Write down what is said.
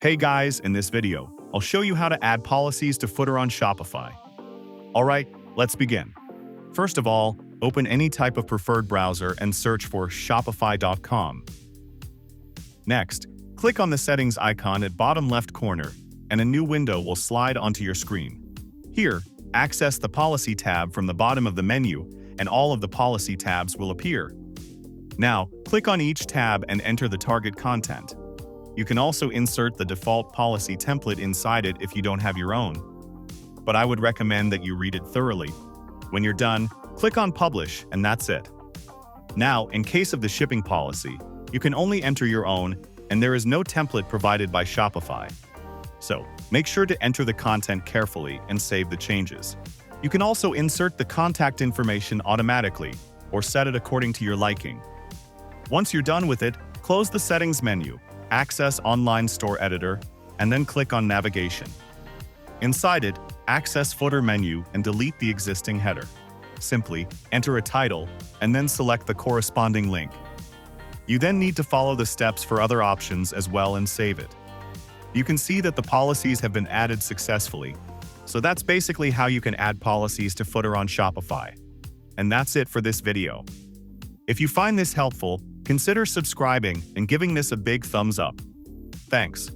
Hey guys, in this video, I'll show you how to add policies to footer on Shopify. Alright, let's begin. First of all, open any type of preferred browser and search for shopify.com. Next, click on the settings icon at bottom left corner, and a new window will slide onto your screen. Here, access the Policy tab from the bottom of the menu, and all of the policy tabs will appear. Now, click on each tab and enter the target content. You can also insert the default policy template inside it if you don't have your own. But I would recommend that you read it thoroughly. When you're done, click on Publish, and that's it. Now, in case of the shipping policy, you can only enter your own, and there is no template provided by Shopify. So, make sure to enter the content carefully and save the changes. You can also insert the contact information automatically, or set it according to your liking. Once you're done with it, close the Settings menu, access Online Store Editor, and then click on Navigation. Inside it, access Footer menu and delete the existing header. Simply enter a title and then select the corresponding link. You then need to follow the steps for other options as well and save it. You can see that the policies have been added successfully. So that's basically how you can add policies to footer on Shopify. And that's it for this video. If you find this helpful, consider subscribing and giving this a big thumbs up. Thanks.